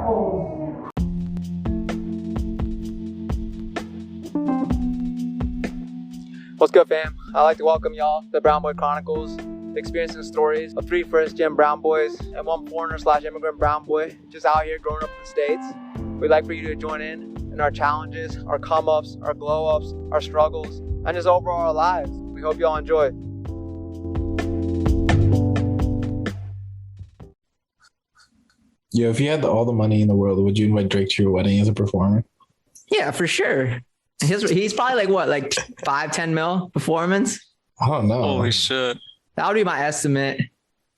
Chronicles. What's good, fam? I'd like to welcome y'all to Brown Boy Chronicles, experiencing stories of 3 first-gen brown boys and 1 foreigner/immigrant brown boy just out here growing up in the States. We'd like for you to join in our challenges, our come-ups, our glow-ups, our struggles, and just overall our lives. We hope y'all enjoy. Yo, if you had all the money in the world, would you invite Drake to your wedding as a performer? Yeah, for sure. He's probably like what, like 5-10 mil performance? I don't know. Holy shit. That would be my estimate.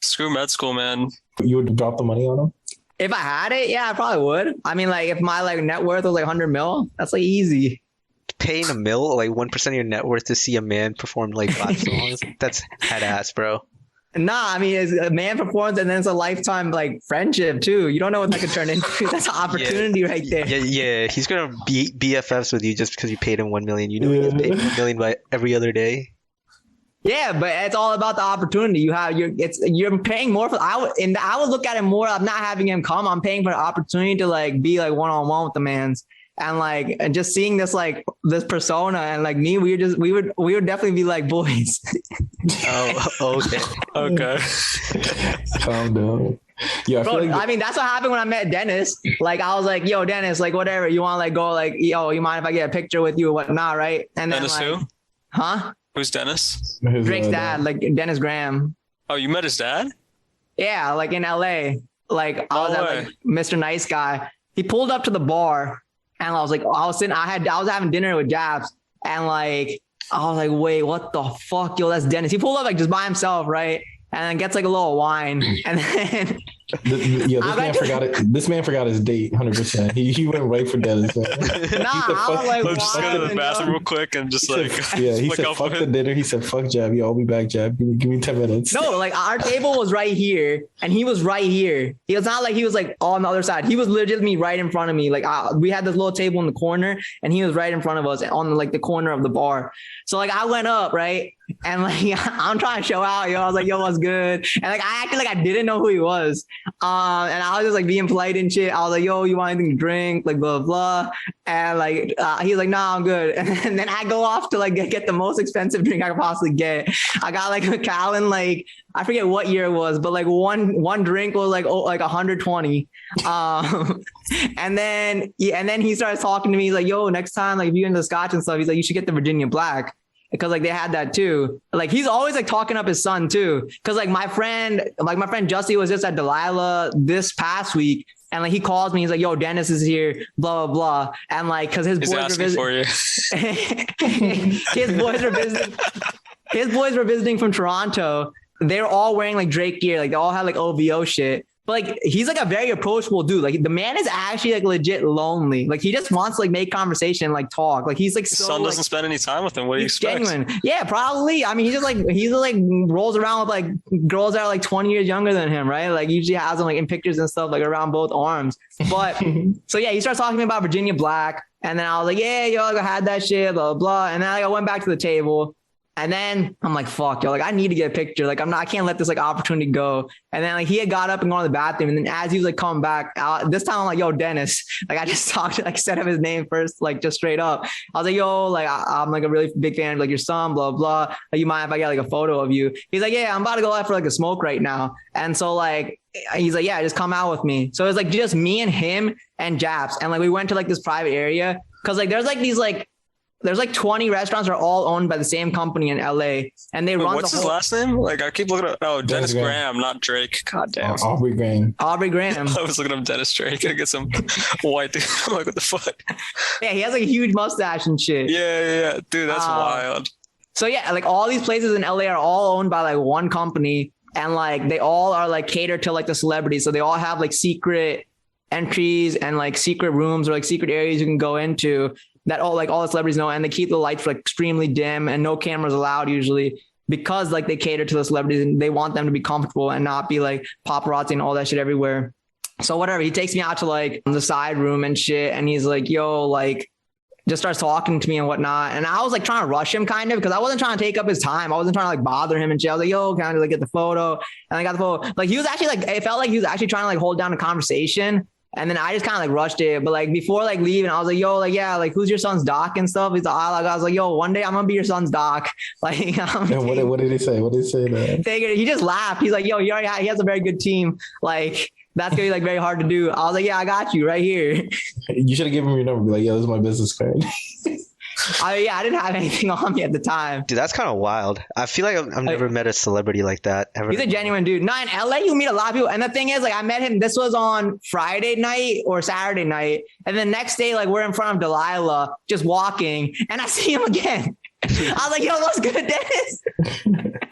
Screw med school, man. You would drop the money on him? If I had it, yeah, I probably would. I mean, like if my like net worth was like 100 mil, that's like easy. Paying $1 million, like 1% of your net worth to see a man perform like 5 songs, that's head ass, bro. Nah, I mean, it's a man performs and then it's a lifetime like friendship too. You don't know what that could turn into. That's an opportunity right there. Yeah. He's gonna be BFFs with you just because you paid him $1 million. You know he gets paid $1 million by every other day. Yeah, but it's all about the opportunity. You're paying more for. I would look at it more. I'm not having him come. I'm paying for the opportunity to like be like one-on-one with the man's. And just seeing this persona and like me, we would definitely be like boys. Oh, okay. Calm down. Yeah, I mean, that's what happened when I met Dennis. Like, I was like, yo, Dennis, like, whatever, you want to like go, like, yo, you mind if I get a picture with you or whatnot, right? And then Dennis like, who? Huh? Who's Dennis? Drake's dad, like Dennis Graham. Oh, you met his dad? Yeah, like in LA. Like I was at like Mr. Nice Guy. He pulled up to the bar. And I was like, I was having dinner with Japs, and like, I was like, wait, what the fuck, yo, that's Dennis. He pulled up like just by himself, right? And then gets like a little wine, and then this man forgot his date, 100%. He went right for Dennis. Nah, I was like, I'm just going to the bathroom real quick and just like, he said fuck the dinner. He said fuck Jab. Yo, I'll be back, Jab. Give me 10 minutes. No, like our table was right here, and he was right here. He was not like he was like on the other side. He was legitimately right in front of me. Like we had this little table in the corner, and he was right in front of us on like the corner of the bar. So like I went up, right? And like I'm trying to show out, yo. I was like, yo, what's good? And like I acted like I didn't know who he was. And I was just like being polite and shit. I was like, yo, you want anything to drink? Like blah blah. And like he was like, nah, I'm good. And then I go off to like get the most expensive drink I could possibly get. I got like a Macallan, like I forget what year it was, but like one drink was like 120. And then he starts talking to me. He's like, yo, next time like if you into Scotch and stuff, he's like, you should get the Virginia Black. Because like they had that too. Like he's always like talking up his son too. Cause like my friend Justy was just at Delilah this past week. And like he calls me, he's like, yo, Dennis is here, blah, blah, blah. And like, cause his boys were visiting. His boys were visiting from Toronto. They were all wearing like Drake gear. Like they all had like OVO shit. But like he's like a very approachable dude. Like the man is actually like legit lonely. Like he just wants to like make conversation and like talk. Like he's like his son doesn't spend any time with him. What do you expect? Genuine. Yeah, probably. I mean, he's like rolls around with like girls that are like 20 years younger than him, right? Like usually has them like in pictures and stuff like around both arms. But so yeah, he starts talking to me about Virginia Black, and then I was like, yeah, yo, I had that shit, blah blah. And then I went back to the table. And then I'm like, fuck, yo, like I need to get a picture. Like I can't let this like opportunity go. And then like he had got up and gone to the bathroom. And then as he was like coming back out, this time I'm like, yo, Dennis. Like I just said up his name first, like just straight up. I was like, yo, like I'm like a really big fan of like your son, blah, blah. Like you mind if I get like a photo of you? He's like, yeah, I'm about to go out for like a smoke right now. And so like, he's like, yeah, just come out with me. So it was like just me and him and Japs. And like we went to like this private area. Cause like there's like 20 restaurants that are all owned by the same company in LA, and they run. What's his last name? Like I keep looking at. Oh, Dennis Graham, not Drake. God damn. Aubrey Graham. I was looking up Dennis Drake. I get some white dude. I'm like, what the fuck? Yeah, he has like a huge mustache and shit. Yeah, dude, that's wild. So yeah, like all these places in LA are all owned by like one company, and like they all are like catered to like the celebrities. So they all have like secret entries and like secret rooms or like secret areas you can go into that all the celebrities know, and they keep the lights like extremely dim and no cameras allowed usually, because like they cater to the celebrities and they want them to be comfortable and not be like paparazzi and all that shit everywhere. So whatever, he takes me out to like the side room and shit, and he's like, yo, like just starts talking to me and whatnot. And I was like trying to rush him kind of, because I wasn't trying to take up his time. I wasn't trying to like bother him and shit. I was like, yo, can I like get the photo? And I got the photo. Like he was actually like, it felt like he was actually trying to like hold down a conversation. And then I just kind of like rushed it. But like before like leaving, I was like, yo, like, yeah, like who's your son's doc and stuff? He's like, I was like, yo, one day I'm going to be your son's doc. Like, what did he say? What did he say then? He just laughed. He's like, yo, he has a very good team. Like, that's going to be like very hard to do. I was like, yeah, I got you right here. You should have given him your number. Be like, yo, this is my business card. I didn't have anything on me at the time. Dude, that's kind of wild. I feel like I've never met a celebrity like that ever. He's a genuine dude. No, in LA, you meet a lot of people. And the thing is, like, I met him. This was on Friday night or Saturday night. And the next day, like, we're in front of Delilah just walking. And I see him again. I was like, yo, what's good, Dennis?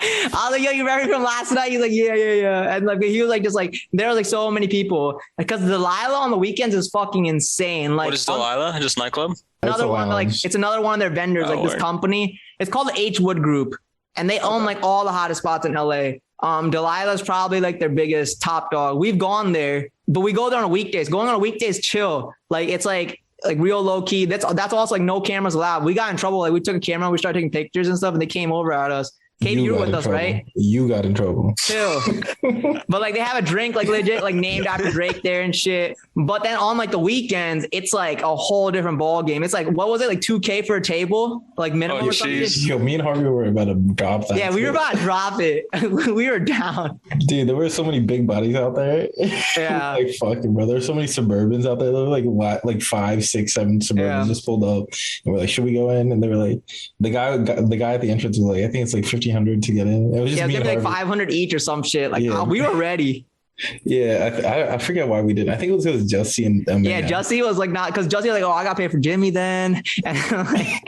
I was like, yo, you remember from last night? He's like, yeah. And like, he was like, just like, there was like so many people because Delilah on the weekends is fucking insane. Like, what is Delilah? Just nightclub? Another one, like it's another one of their vendors, like this company. It's called the H Wood Group, and they own like all the hottest spots in LA. Delilah's probably like their biggest top dog. We've gone there, but we go there on weekdays. Going on weekdays, chill. Like it's like real low key. That's also like no cameras allowed. We got in trouble. Like we took a camera, we started taking pictures and stuff, and they came over at us. Katie, you were with us, right? You got in trouble. Too. But like they have a drink like legit like named after Drake there and shit. But then on like the weekends, it's like a whole different ball game. It's like, what was it? Like $2K for a table? Like minimum or something? Yo, me and Harvey were about to drop that. Yeah, we were about to drop it. We were down. Dude, there were so many big bodies out there. Yeah. Like fucking bro. There's so many Suburbans out there. There were like 5, 6, 7 Suburbans just pulled up. And we're like, should we go in? And they were like, the guy at the entrance was like, I think it's like 1,500 to get in. It was just me like 500 each or some shit. Like we were ready. Yeah, I forget why we didn't. I think it was because Jussie and them. Yeah, Jussie was like not because Jussie was like, oh, I got paid for Jimmy then, and like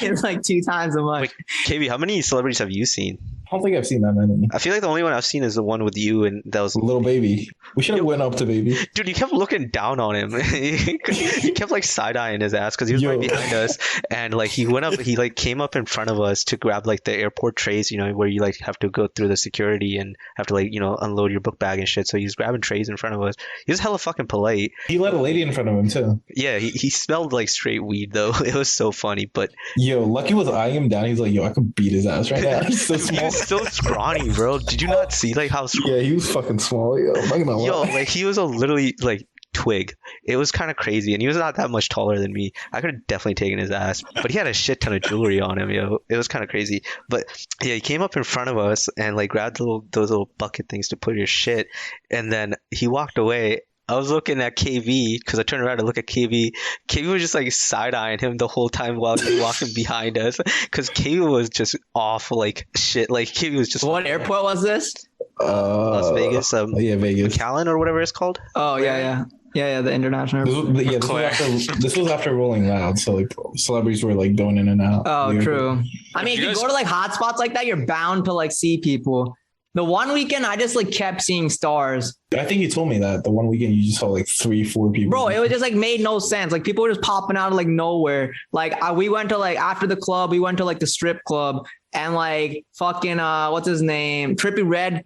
it's like 2 times as much. Wait, KB, how many celebrities have you seen? I don't think I've seen that many. I feel like the only one I've seen is the one with you, and that was Little Baby. We should have went up to Baby. Dude, you kept looking down on him. You kept like side-eyeing his ass because he was right behind us, and like he like came up in front of us to grab like the airport trays, you know, where you like have to go through the security and have to like, you know, unload your book bag and shit. So he's grabbing trays in front of us. He was hella fucking polite. He let a lady in front of him too. Yeah, he smelled like straight weed though. It was so funny, but yo, Lucky was eyeing him down. He's like, yo, I could beat his ass right now. He's so small. He's so scrawny, bro. Did you not see like how scrawny? Yeah, he was fucking small. Yo, like he was a literally like twig. It was kind of crazy, and he was not that much taller than me. I could have definitely taken his ass, but he had a shit ton of jewelry on him, yo. It was kind of crazy. But yeah, he came up in front of us and like grabbed those little bucket things to put your shit, and then he walked away. I was looking at KV because I turned around to look at KV. KV was just like side-eyeing him the whole time while he was walking behind us because KV was just off like shit. Like KV was just. What airport was this? Las Vegas. Vegas. McAllen or whatever it's called. Oh yeah, the international. This was after Rolling Loud, so like celebrities were like going in and out. Oh, true. I mean, if you go to like hotspots like that, you're bound to like see people. The one weekend, I just like kept seeing stars. I think you told me that the one weekend you just saw like 3, 4 people. Bro, it was just like made no sense. Like people were just popping out of like nowhere. Like we went to like after the club, we went to like the strip club, and like fucking what's his name? Trippie Redd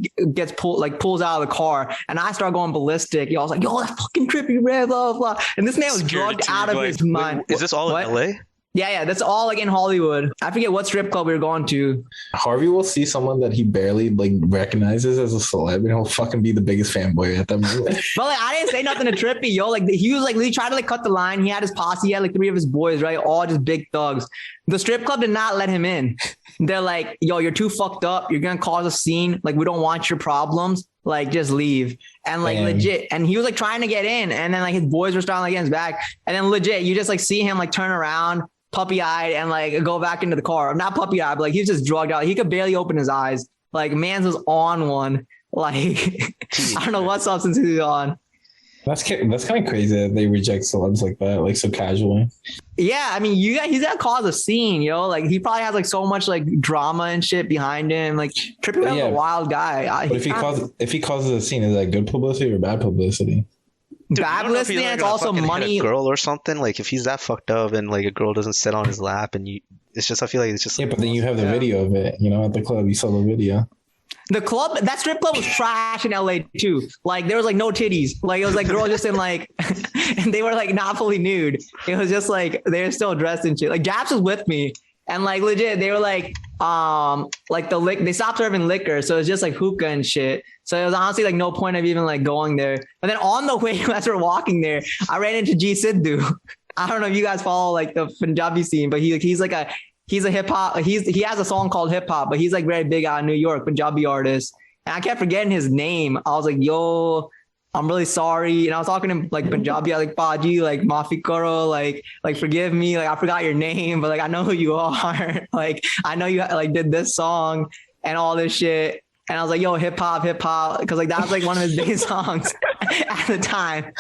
pulls out of the car, and I start going ballistic. Yo, I was like, yo, that's fucking Trippie Redd, blah blah. And this man was drugged out of his mind. Is this all in LA? Yeah, that's all like in Hollywood. I forget what strip club we were going to. Harvey will see someone that he barely like recognizes as a celeb, and he'll fucking be the biggest fanboy at that moment. But like, I didn't say nothing to Trippie, yo. Like he was like, he tried to like cut the line. He had his posse, he had like 3 of his boys, right? All just big thugs. The strip club did not let him in. They're like, yo, you're too fucked up. You're gonna cause a scene. Like we don't want your problems. Like just leave. And like legit. And he was like trying to get in, and then like his boys were starting like getting his back. And then legit, you just like see him like turn around, puppy-eyed, and like go back into the car. Not puppy-eyed, but like he was just drugged out. He could barely open his eyes. Like Mans was on one. Like I don't know what substance he was on. That's kind of crazy that they reject celebs like that, like so casually. Yeah, I mean, he's gonna cause a scene, yo. Like he probably has like so much like drama and shit behind him. Like Trippie was a wild guy. But if he causes a scene, is that good publicity or bad publicity? Dude, bad publicity, and it's also money. Girl or something, like if he's that fucked up and like a girl doesn't sit on his lap, and it's just, I feel like it's just. Yeah, but then you have the video of it. You know, at the club, you saw the video. The club, that strip club was trash in LA too. Like there was like no titties. Like it was like girls just in like, and they were like not fully nude. It was just like they're still dressed and shit. Like Japs was with me, And like legit, they were like they stopped serving liquor, so it's just like hookah and shit. So it was honestly like no point of even like going there. But then on the way as we're walking there, I ran into Sidhu. I don't know if you guys follow like the Punjabi scene, but he's a hip hop. He has a song called Hip Hop, but he's like very big out in New York, Punjabi artist. And I kept forgetting his name. I was like, yo, I'm really sorry. And I was talking to him like Punjabi, like Paji, like Maafi Karo, like forgive me. Like I forgot your name, but like I know who you are. Like I know you like did this song and all this shit. And I was like, yo, hip hop. Cause like that was like one of his big songs at the time.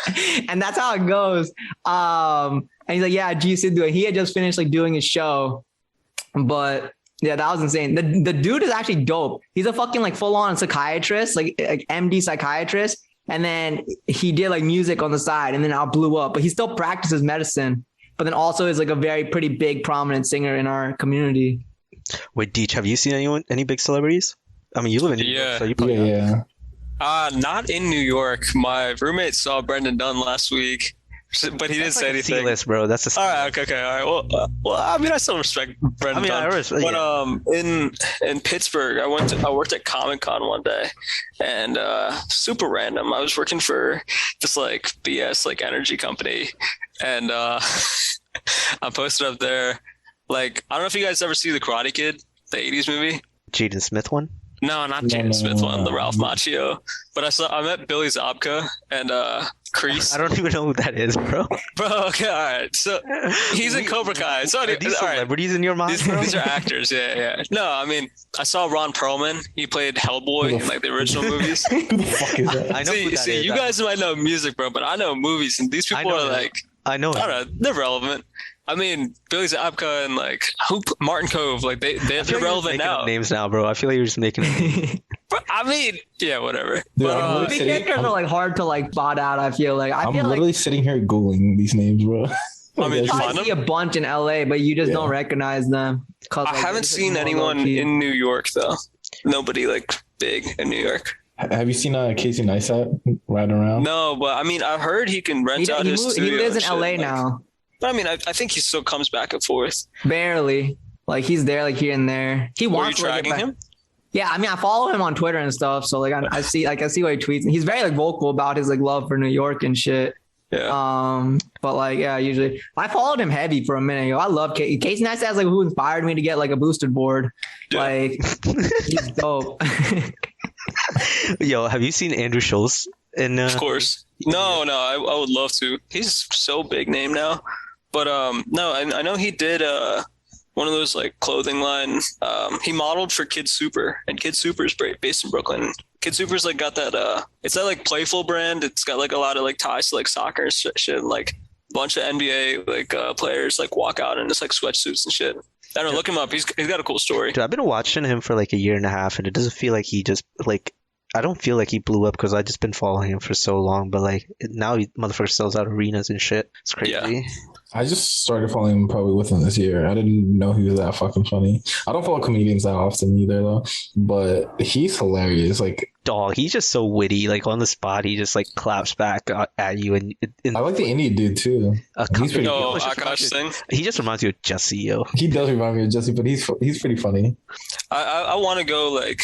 And that's how it goes. And he's like, yeah, Sidhu. And he had just finished like doing his show. But yeah, that was insane. The dude is actually dope. He's a fucking like full on psychiatrist, like MD psychiatrist. And then he did like music on the side and then I blew up, but he still practices medicine, but then also is like a very pretty big prominent singer in our community. Wait, Deech, have you seen any big celebrities? I mean, you live in New York, so you probably yeah. Not in New York. My roommate saw Brendan Dunn last week, but he didn't say anything. C-list, bro. That's a C-list. All right, okay, all right. Well, I mean, I still respect Brendan Dunn. But in Pittsburgh, I worked at Comic-Con one day, and super random. I was working for this like BS like energy company, and I posted up there. Like, I don't know if you guys ever see the Karate Kid, the '80s movie. Jaden Smith one. No, not Jaden Smith one, the Ralph Macchio. But I met Billy Zabka and Kreese. I don't even know who that is, bro. Bro, okay, all right. So he's in Cobra Kai. So are these celebrities in your mind, bro? These are actors, yeah. No, I mean, I saw Ron Perlman. He played Hellboy in like the original movies. Who the fuck is that? I know who that is. You guys might know music, bro, but I know movies, and these people are like, I know. I don't know, they're relevant. I mean, Billy Zabka and like Martin Cove, like they're relevant now. Names now, bro. I feel like you're just making names. But I mean, yeah, whatever. Dude, But, Big characters are like hard to like spot out. I feel like I'm literally sitting here googling these names, bro. I mean, I see a bunch in LA, but you just don't recognize them. I haven't seen anyone in New York though. Nobody like big in New York. Have you seen Casey Neistat riding around? No, but I mean, I've heard he can rent out his studio. He lives in LA now. But I mean, I think he still comes back and forth. Barely. Like he's there, like here and there. He wants to tracking him. Yeah, I mean, I follow him on Twitter and stuff, so like I see what he tweets, and he's very like vocal about his like love for New York and shit. Yeah. But like, yeah, usually I followed him heavy for a minute. Yo, I love Casey Neistat. Is like who inspired me to get like a boosted board. Yeah. Like he's dope. Yo, have you seen Andrew Schultz? Of course. No, I would love to. He's so big name now. But no, I know he did one of those like clothing line. He modeled for Kid Super, and Kid Super is based in Brooklyn. Kid Super's like got that it's that like playful brand. It's got like a lot of like ties to like soccer and shit. Like a bunch of NBA like players like walk out in just like sweatsuits and shit. I don't know, look him up. He's got a cool story. Dude, I've been watching him for like a year and a half, and it doesn't feel like he just like. I don't feel like he blew up because I just been following him for so long, but like now he motherfucker sells out arenas and shit. It's crazy. Yeah. I just started following him probably within this year. I didn't know he was that fucking funny. I don't follow comedians that often either though, but he's hilarious. Like, dog, he's just so witty. Like on the spot, he just like claps back at you. And I like the Indian dude too. He's pretty. Akash Singh. He just reminds you of Jesse, yo. He does remind me of Jesse, but he's pretty funny. I want to go like.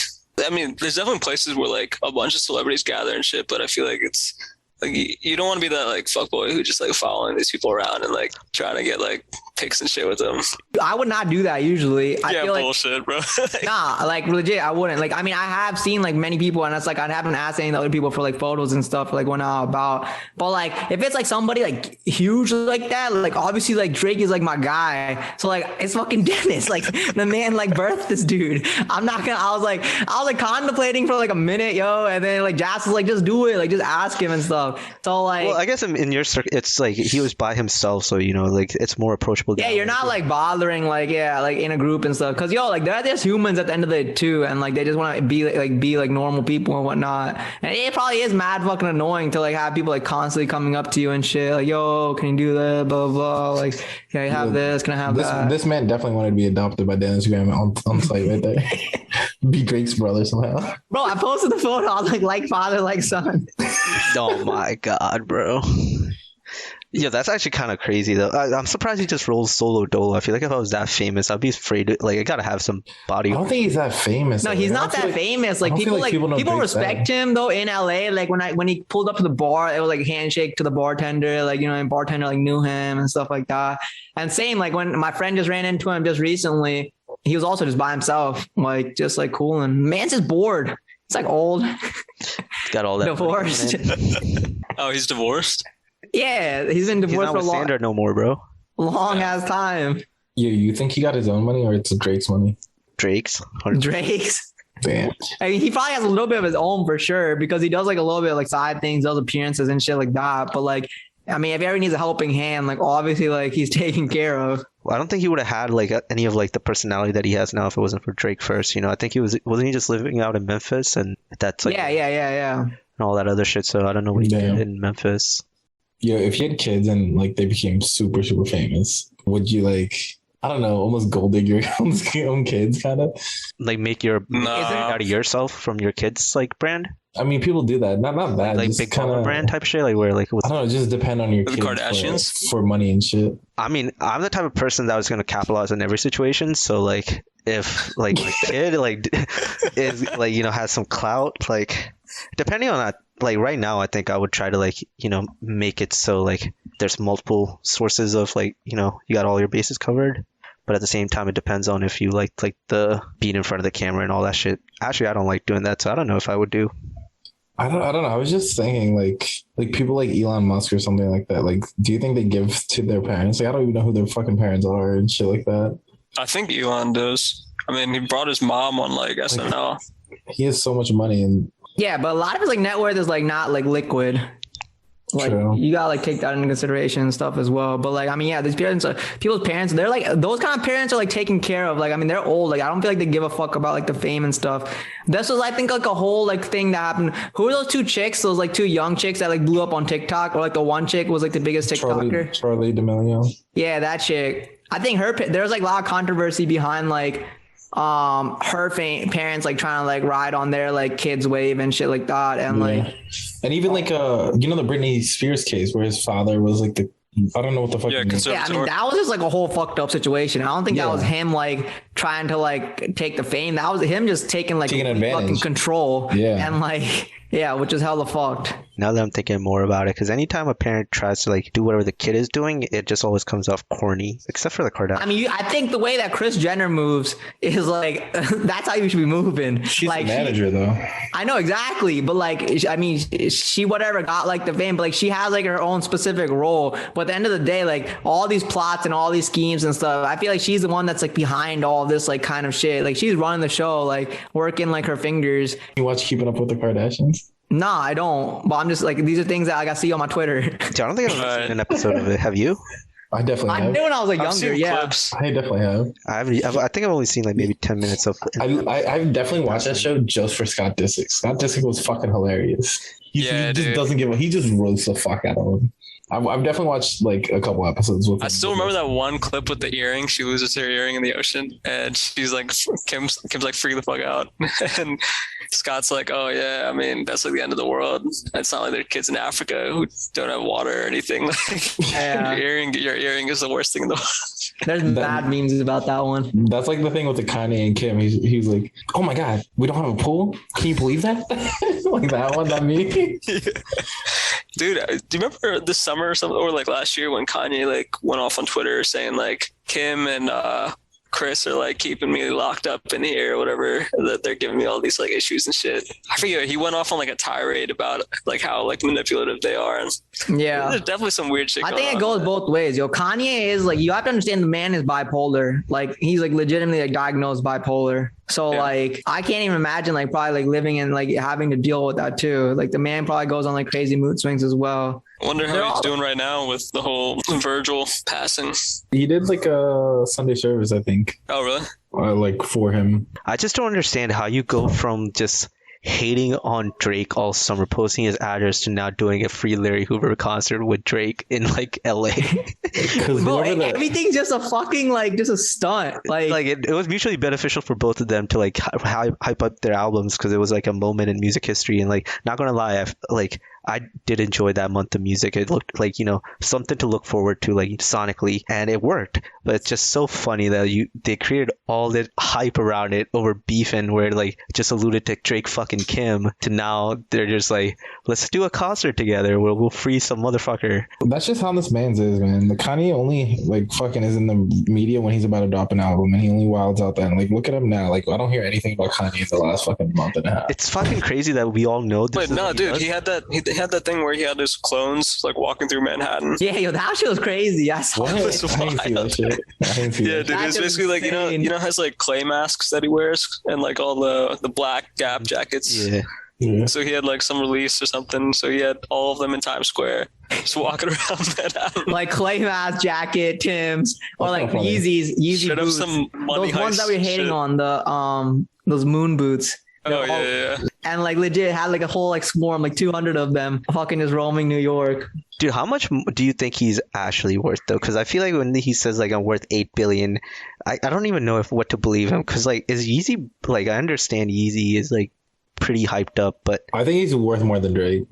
I mean, there's definitely places where like a bunch of celebrities gather and shit, but I feel like it's like you don't want to be that like fuckboy who just like following these people around and like trying to get like pics and shit with them. I would not do that usually. I feel bullshit, bro. Nah, like legit, I wouldn't. Like, I mean, I have seen like many people, and it's like I haven't asked any of the other people for like photos and stuff like when I'm about. But like, if it's like somebody like huge like that, like obviously like Drake is like my guy. So like, it's fucking Dennis. Like the man like birthed this dude. I'm not gonna. I was like contemplating for like a minute, yo, and then like Jazz was like, just do it, like just ask him and stuff. So like, well, I guess in your circle, it's like he was by himself, so you know, like it's more approachable. Yeah, you're not like bothering like like in a group and stuff, because yo, like they're just humans at the end of the day too, and like they just want to be like normal people and whatnot. And it probably is mad fucking annoying to like have people like constantly coming up to you and shit, like, yo, can you do that, blah blah blah, like, can I have this, can I have that? This man definitely wanted to be adopted by Dennis Graham on site right there. Be Drake's brother somehow. Bro, I posted the photo. I was like father, like son. Oh my god, bro. Yeah, that's actually kind of crazy though. I'm surprised he just rolls solo dolo. I feel like if I was that famous, I'd be afraid to, like I gotta have some body. I don't think he's that famous. No, though. he's I not don't feel that famous. Like I don't feel people know people Drake's respect that. him though in LA. Like when he pulled up to the bar, it was like handshake to the bartender, like, you know, and bartender like knew him and stuff like that. And same like when my friend just ran into him just recently, he was also just by himself, like just like cool, and man's just bored. It's like old. He's got all that Divorced. Oh, he's divorced? Yeah, he's been He's divorced not for a with Sandra no more, bro. long ass time. You think he got his own money or it's Drake's money? Drake's. Drake's. Damn. I mean, he probably has a little bit of his own for sure, because he does like a little bit of like side things, does appearances and shit like that. But like, I mean, if he ever needs a helping hand, like obviously like he's taken care of. Well, I don't think he would have had like any of like the personality that he has now if it wasn't for Drake first. You know, I think wasn't he just living out in Memphis, and that's like Yeah. and all that other shit. So I don't know what he did in Memphis. Yeah, if you had kids and like they became super, super famous, would you like, I don't know, almost gold dig your own kids kind of? Like make your out of yourself from your kids like brand? I mean, people do that. Not bad. Like just big kind baller of brand type shit, like where like I don't know, just depend on your The kids Kardashians? for money and shit. I mean, I'm the type of person that was gonna capitalize on every situation. So like if like my kid like is like, you know, has some clout, like depending on that, like right now I think I would try to like, you know, make it so like there's multiple sources of like, you know, you got all your bases covered. But at the same time, it depends on if you like the being in front of the camera and all that shit. Actually, I don't like doing that, so I don't know if I would do. I don't know. I was just thinking like people like Elon Musk or something like that. Like, do you think they give to their parents? Like, I don't even know who their fucking parents are and shit like that. I think Elon does. I mean, he brought his mom on like SNL. He has so much money and Yeah, but a lot of his like net worth is like not like liquid. Like True. you gotta like take that into consideration and stuff as well. But like, I mean, yeah, these people's parents, they're like, those kind of parents are like taken care of. Like, I mean, they're old. Like, I don't feel like they give a fuck about like the fame and stuff. This was, I think, like a whole like thing that happened. Who are those two chicks? Those like two young chicks that like blew up on TikTok, or like the one chick was like the biggest TikToker. Charlie D'Amelio. Yeah, that chick. I think there's like a lot of controversy behind like her parents like trying to like ride on their like kids wave and shit like that, and like, and even like you know the Britney Spears case where his father was like I don't know what the fuck. Yeah, I mean that was just like a whole fucked up situation. I don't think that was him like trying to like take the fame. That was him just taking advantage, fucking control. Yeah, and like which is hella fucked. Now that I'm thinking more about it, because anytime a parent tries to like do whatever the kid is doing, it just always comes off corny, except for the Kardashians. I mean, I think the way that Kris Jenner moves is like, that's how you should be moving. She's like, a manager though. I know exactly, but like, I mean, she whatever got like the fame, but like she has like her own specific role. But at the end of the day, like all these plots and all these schemes and stuff, I feel like she's the one that's like behind all this like kind of shit. Like she's running the show, like working like her fingers. You watch Keeping Up with the Kardashians? Nah, I don't. But I'm just like, these are things that I see on my Twitter. Dude, I don't think I've ever seen an episode of it. Have you? I definitely have. I did when I was like younger. Yeah, clips. I definitely have. I think I've only seen like maybe 10 minutes of it. I've definitely watched that show just for Scott Disick. Scott Disick was fucking hilarious. He just doesn't give a. He just roasts the fuck out of him. I've definitely watched like a couple episodes with him. I still remember that one clip with the earring. She loses her earring in the ocean, and she's like, Kim's like, freak the fuck out. And Scott's like, oh yeah, I mean, that's like the end of the world. It's not like there are kids in Africa who don't have water or anything. Like, your earring is the worst thing in the world. There's bad memes about that one. That's like the thing with the Kanye and Kim. He's like, oh my god, we don't have a pool. Can you believe that? Like that one, that me. Yeah. Dude, do you remember this summer or something, or like last year when Kanye like went off on Twitter saying like Kim and Chris are like keeping me locked up in here or whatever, that they're giving me all these like issues and shit. I forget, he went off on like a tirade about like how like manipulative they are, and there's definitely some weird shit. I think it goes both ways. Yo, Kanye is like, you have to understand the man is bipolar. Like he's like legitimately like diagnosed bipolar. So like I can't even imagine like probably like living and like having to deal with that too. Like the man probably goes on like crazy mood swings as well. I wonder how he's doing right now with the whole Virgil passing. He did like a Sunday service, I think. Oh, really? Like for him. I just don't understand how you go from just hating on Drake all summer, posting his address, to now doing a free Larry Hoover concert with Drake in like LA. Bro, everything's just a fucking like just a stunt. Like it was mutually beneficial for both of them to like hype up their albums, because it was like a moment in music history. And like, not gonna lie, I did enjoy that month of music. It looked like, something to look forward to, like sonically, and it worked. But it's just so funny that they created all that hype around it over beefing, where like just alluded to Drake fucking Kim, to now they're just like, let's do a concert together where we'll free some motherfucker. That's just how this man's is, man. The Kanye only like fucking is in the media when he's about to drop an album, and he only wilds out then. Like, look at him now. Like, I don't hear anything about Kanye in the last fucking month and a half. It's fucking crazy that we all know this. Wait, no, dude, he had that thing where he had his clones like walking through Manhattan. Yeah, yo, that shit was crazy. I saw What? it. I didn't see that shit. I didn't see Yeah, that. dude, That's it's basically like, has like clay masks that he wears and like all the black Gap jackets. Yeah. Yeah. So he had like some release or something. So he had all of them in Times Square, just walking around Manhattan. Like clay mask jacket, Tim's, or like That's not funny. Yeezy Straight up boots. some money Those ones that we're heist hating shit. on, the those moon boots. Oh yeah. And like legit had like a whole like swarm, like 200 of them, fucking just roaming New York. Dude, how much do you think he's actually worth though? Because I feel like when he says like I'm worth 8 billion, I don't even know what to believe him. Because like, is Yeezy, like, I understand Yeezy is like pretty hyped up, but I think he's worth more than Drake.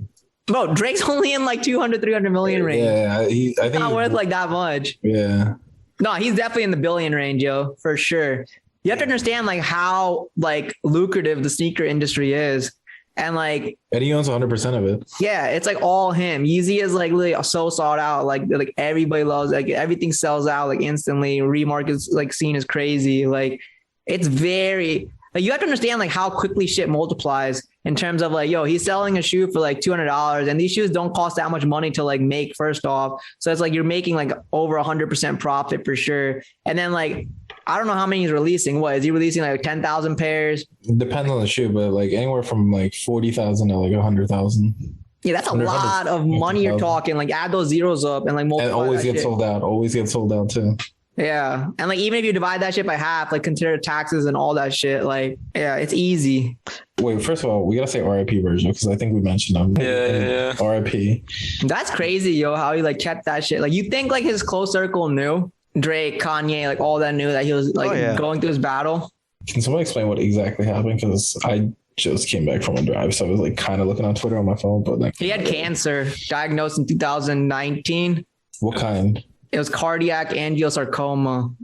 Bro, Drake's only in like 200, 300 million range. Yeah, I think Not he's worth like that much. Yeah. No, he's definitely in the billion range, yo, for sure. You have to understand like how like lucrative the sneaker industry is. And like, And he owns 100% of it. yeah, it's like all him. Yeezy is like literally so sought out. Like everybody loves, like everything sells out like instantly. Remark is like seen as crazy. Like it's very, like you have to understand like how quickly shit multiplies in terms of like, yo, he's selling a shoe for like $200 and these shoes don't cost that much money to like make first off. So it's like you're making like over 100% profit for sure. And then like, I don't know how many he's releasing. What is he releasing? Like 10,000 pairs? Depends on the shoe, but like anywhere from like 40,000 to like 100,000. Yeah, that's a lot of money you're talking. Like add those zeros up and like multiply And always that gets shit. sold out. Always gets sold out too. Yeah. And like even if you divide that shit by half, like consider taxes and all that shit, like yeah, it's easy. Wait, first of all, we gotta say R.I.P. Virgil because I think we mentioned him. Yeah. R.I.P. That's crazy, yo, how he like kept that shit. Like you think like his close circle knew? Drake, Kanye, like all that knew that he was like going through his battle. Can someone explain what exactly happened? Because I just came back from a drive, so I was like kind of looking on Twitter on my phone, but like He had cancer diagnosed in 2019. what kind? It was cardiac angiosarcoma.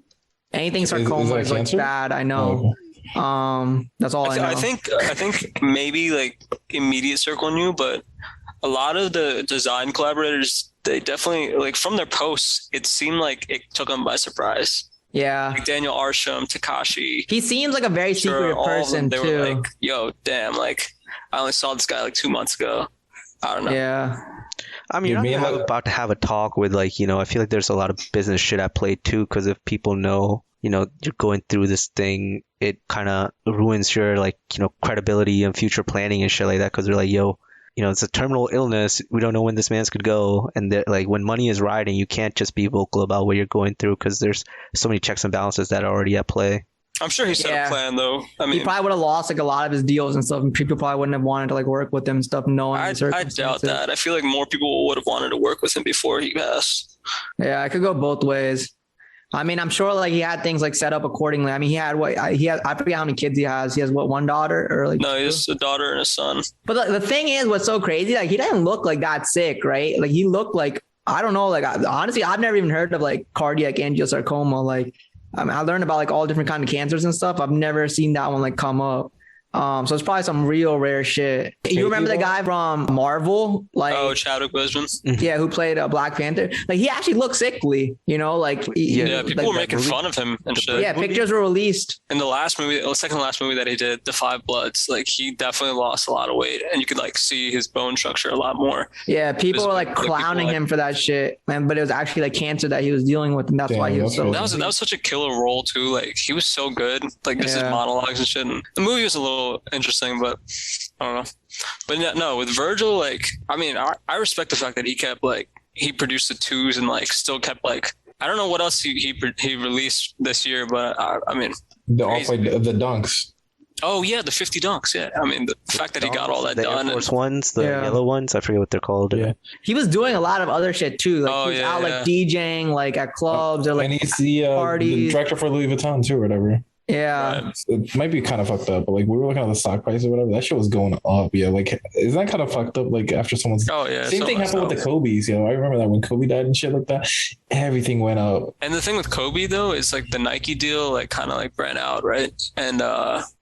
Anything sarcoma that is like cancer? bad, I know. Oh, okay. That's all I know. I think maybe like immediate circle knew, but a lot of the design collaborators, they definitely like from their posts, it seemed like it took them by surprise. Yeah. Like Daniel Arsham, Tekashi. He seems like a very secretive all of person them, they too. were like, yo, damn, like I only saw this guy like 2 months ago. I don't know. Yeah. I mean, Dude, you're not about to have a talk with like, I feel like there's a lot of business shit at play too, because if people know, you're going through this thing, it kind of ruins your like, credibility and future planning and shit like that, because they're like, yo, it's a terminal illness. We don't know when this man's could go. And like when money is riding, you can't just be vocal about what you're going through because there's so many checks and balances that are already at play. I'm sure he set a plan though. I mean, he probably would have lost like a lot of his deals and stuff, and people probably wouldn't have wanted to like work with him and stuff, knowing the I circumstances. doubt that. I feel like more people would have wanted to work with him before he passed. Yeah, it could go both ways. I mean, I'm sure like he had things like set up accordingly. I mean, he had I forget how many kids he has. He has one daughter or like No, he has a daughter and a son. But the thing is, what's so crazy, like he doesn't look like that sick, right? Like he looked like, I don't know, like honestly, I've never even heard of like cardiac angiosarcoma. Like I learned about like all different kind of cancers and stuff. I've never seen that one like come up. So it's probably some real rare shit. You remember the guy from Marvel? Like, oh, Chadwick Boseman. Yeah, who played Black Panther? Like he actually looked sickly, like yeah, people like, were making fun of him and shit. Yeah, pictures were released in the last movie, the second last movie that he did, The Five Bloods. Like he definitely lost a lot of weight, and you could like see his bone structure a lot more. Yeah, people were like clowning him for that shit, man. But it was actually like cancer that he was dealing with, and that's why he was so. That was such a killer role too. Like he was so good. Like this is monologues and shit. And the movie was a little interesting, but I don't know. But no, with Virgil, like I mean, I respect the fact that he kept like he produced the twos and like still kept like I don't know what else he released this year, but I mean the dunks. Oh yeah, the 50 dunks. Yeah, I mean the fact that he got all that the done. Air Force ones, the yellow ones. I forget what they're called. Yeah, he was doing a lot of other shit too. Like he was out like DJing, like at clubs or like and he's the director for Louis Vuitton too, or whatever. Yeah. Right. It might be kind of fucked up, but like we were looking at the stock price or whatever. That shit was going up. Yeah, like isn't that kind of fucked up? Like after someone's Oh yeah. same so thing much happened with so. the Kobe's. I remember that when Kobe died and shit like that, everything went up. And the thing with Kobe though is like the Nike deal like kind of like ran out, right? And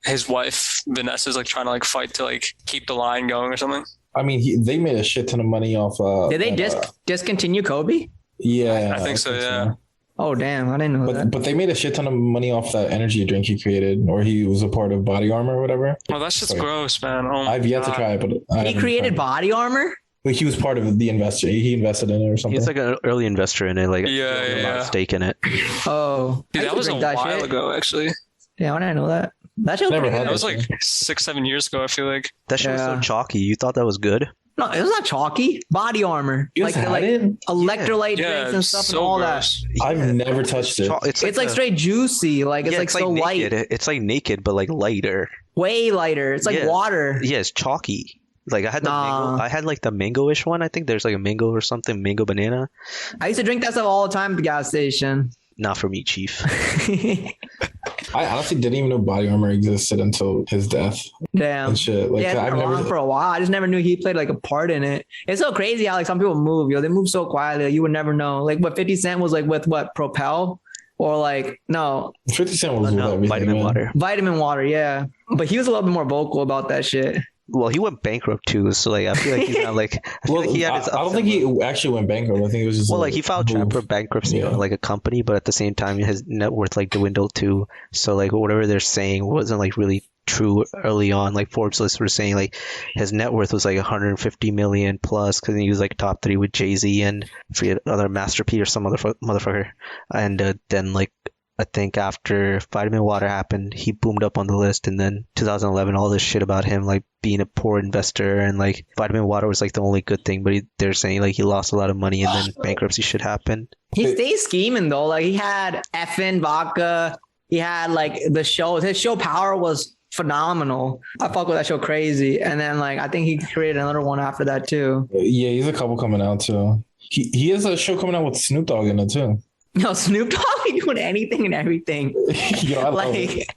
his wife Vanessa's like trying to like fight to like keep the line going or something. I mean, they made a shit ton of money off. Did they discontinue Kobe? Yeah, I think so. Yeah. Oh damn, I didn't know that. But they made a shit ton of money off that energy drink he created, or he was a part of Body Armor or whatever. Well, that's just Sorry. gross, man. Oh my I've yet to God. try it, but I He haven't created tried body armor. it. He was part of the investor. He invested in it or something. He's like an early investor in it, like Yeah, a lot yeah. of stake in it. Oh, Dude, I that used was to a drink while shit. ago, actually. Yeah, I didn't know that. That shit was Never pretty had good. That was like 6-7 years ago. I feel like. That shit was so Yeah. chalky. You thought that was good? No, it was not chalky. Body armor, You guys like had it? electrolyte Yeah, drinks and stuff so and all gross. I've never touched it. It's that. It's like straight juicy. Like it's yeah, like so light, naked. It's like naked, but like lighter. way lighter. It's like Yeah. water. Yeah, it's chalky. Like I had the Nah. mango. I had like the mango-ish one. I think there's like a mango or something, mango banana. I used to drink that stuff all the time at the gas station. Not for me, chief. I honestly didn't even know Body Armor existed until his death Damn. and shit. Like Yeah, it's I've been around never. for a while. I just never knew he played like a part in it. It's so crazy how like some people move, they move so quietly. Like, you would never know. Like what 50 Cent was like with what Propel or like no 50 Cent was with No, everything, vitamin man. water. Vitamin Water, yeah. But he was a little bit more vocal about that shit. Well, he went bankrupt too, so like I feel like he's not like. I feel Well, like he had I his don't ups think and he actually went bankrupt. I think it was just Well, like he filed move. chapter bankruptcy Yeah. on like a company, but at the same time his net worth like dwindled too. So like whatever they're saying wasn't like really true early on. Like Forbes list were saying like his net worth was like 150 million plus because he was like top 3 with Jay-Z and I forget other Master P or some other motherfucker. And then like I think after Vitamin Water happened, he boomed up on the list, and then 2011, all this shit about him like being a poor investor and like Vitamin Water was like the only good thing, but they're saying like he lost a lot of money and then bankruptcy shit happened. He stays scheming though. Like he had effing vodka. He had like the shows. His show Power was phenomenal. I fuck with that show crazy. And then like I think he created another one after that too. Yeah, he's a couple coming out too. He has a show coming out with Snoop Dogg in it too. No, Snoop Dogg be doing anything and everything. You know, I love it. Like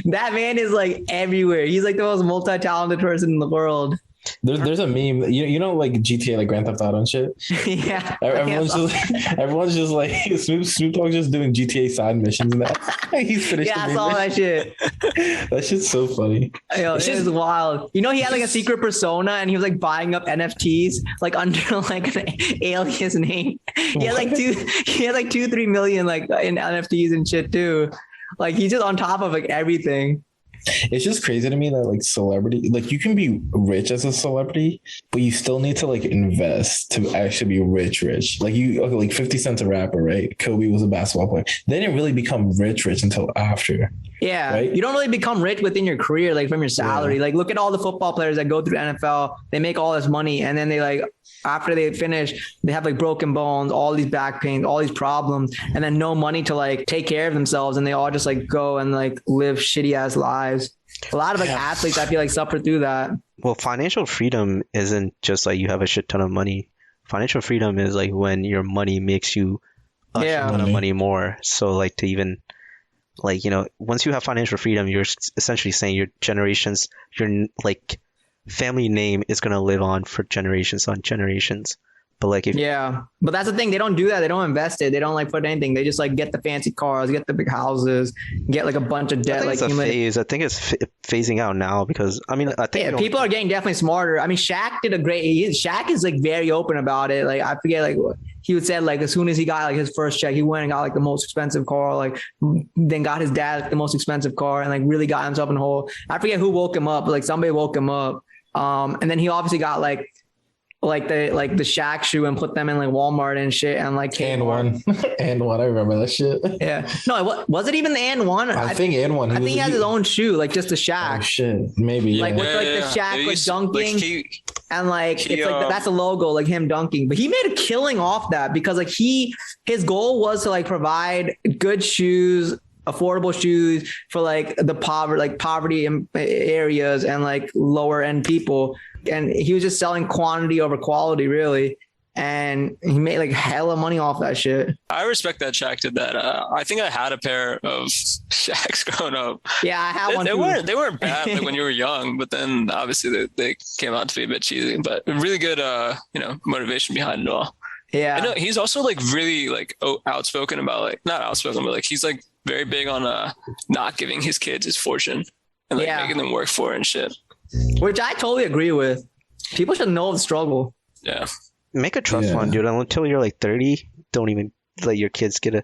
that man is like everywhere. He's like the most multi-talented person in the world. There's a meme. You know like GTA, like Grand Theft Auto and shit. Yeah. Everyone's just like Snoop Dogg just doing GTA side missions and that. He's finished. Yeah, the I saw main that shit. mission. That shit's so funny. Yo, it is wild. You know, he had like a secret persona and he was like buying up NFTs like under like an alias name. He had like What? 2-3 million like in NFTs and shit too. Like he's just on top of like everything. It's just crazy to me that like celebrity, like you can be rich as a celebrity, but you still need to like invest to actually be rich. Like okay, like 50 Cent's a rapper, right? Kobe was a basketball player. They didn't really become rich until after. Yeah. Right? You don't really become rich within your career, like from your salary. Yeah. Like look at all the football players that go through NFL, they make all this money and then they like after they finish, they have like broken bones, all these back pains, all these problems, and then no money to like take care of themselves. And they all just like go and like live shitty ass lives. A lot of like athletes, I feel like suffer through that. Well, financial freedom isn't just like you have a shit ton of money. Financial freedom is like when your money makes you a Yeah. shit ton of money more. So like to even like, you know, once you have financial freedom, you're essentially saying your generations, your like family name is going to live on for generations on generations. But like if Yeah. But that's the thing. They don't do that. They don't invest it. They don't like put anything. They just like get the fancy cars, get the big houses, get like a bunch of I debt. think Like it's a phase. I think it's phasing out now because I mean, I think yeah, people are getting definitely smarter. I mean, Shaq did a great. Shaq is like very open about it. Like I forget, like he would say, like as soon as he got like his first check, he went and got like the most expensive car. Like then got his dad the most expensive car, and like really got himself in a hole. I forget who woke him up, but like somebody woke him up. And then he obviously got like the Shaq shoe and put them in like Walmart and shit and like And one. And one. I remember that shit. Yeah. No, was it even the and one? I think and one. I think he has his own shoe, like just the Shaq. Oh shit. Maybe. Like Yeah. with like the Shaq It like used- dunking. And like he, it's like that's a logo, like him dunking. But he made a killing off that because like his goal was to like provide good shoes, affordable shoes for like the poverty areas and like lower end people. And he was just selling quantity over quality, really. and he made like hella money off that shit. I respect that Shaq did that. I think I had a pair of Shaqs growing up. Yeah, I had one They too. weren't bad like when you were young, but then obviously they came out to be a bit cheesy. But really good, motivation behind it all. Yeah. I know he's also like really like outspoken about like not outspoken, but like he's like very big on not giving his kids his fortune and like making them work for it and shit. Which I totally agree with. People should know the struggle. Yeah. Make a trust fund, dude. Until you're like 30, don't even let your kids get a.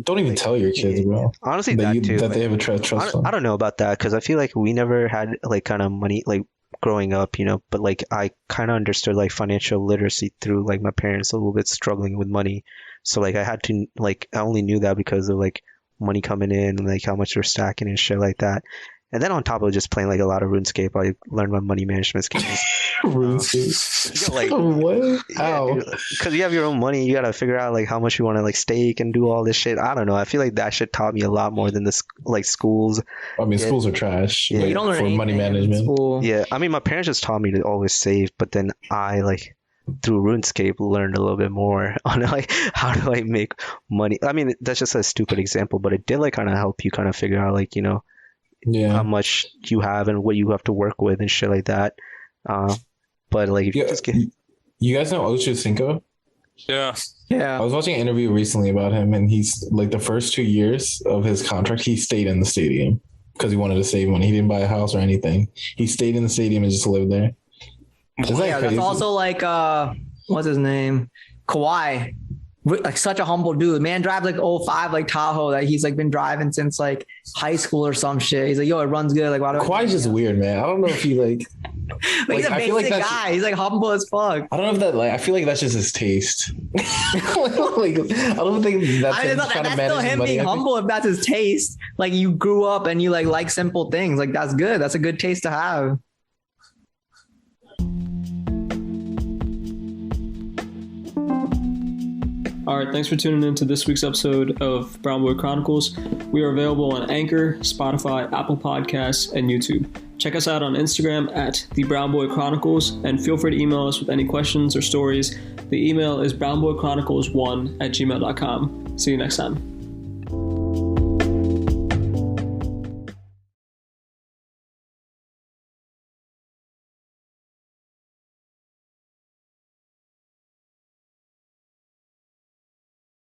Don't even tell your kids, bro. Honestly, that too. That they have a trust fund. I don't know about that because I feel like we never had like kind of money like growing up, but like I kind of understood like financial literacy through like my parents a little bit struggling with money. So like I had to like I only knew that because of like money coming in and like how much they're stacking and shit like that. And then on top of just playing like a lot of RuneScape, I learned my money management skills. RuneScape. Like what? How? Because you have your own money, you gotta figure out like how much you want to like stake and do all this shit. I don't know. I feel like that shit taught me a lot more than this like schools. I mean, schools are trash. Yeah, like, you don't learn for money anything in management. school. Yeah, I mean, my parents just taught me to always save, but then I like through RuneScape learned a little bit more on like how do I make money. I mean, that's just a stupid example, but it did like kind of help you kind of figure out like how much you have and what you have to work with and shit like that. But like if you just get you guys know Ocho Cinco? Yeah. Yeah. I was watching an interview recently about him, and he's like the first 2 years of his contract, he stayed in the stadium because he wanted to save money. He didn't buy a house or anything. He stayed in the stadium and just lived there. Isn't that Yeah, crazy? that's also like what's his name? Kawhi. Like such a humble dude. Man drives like 05 like Tahoe that he's like been driving since like high school or some shit. He's like, yo, it runs good. Like, why do Kawhi's just weird, man. I don't know if he like But he's a I feel like basic that's- guy. He's like humble as fuck. I don't know if that like I feel like that's just his taste. like, I don't think that's I mean, him that's trying to still manage him money. being I think- humble if that's his taste. Like you grew up and you like simple things. Like that's good. That's a good taste to have. All right, thanks for tuning in to this week's episode of Brown Boy Chronicles. We are available on Anchor, Spotify, Apple Podcasts, and YouTube. Check us out on Instagram at The Brown Boy Chronicles, and feel free to email us with any questions or stories. The email is brownboychronicles1@gmail.com. See you next time.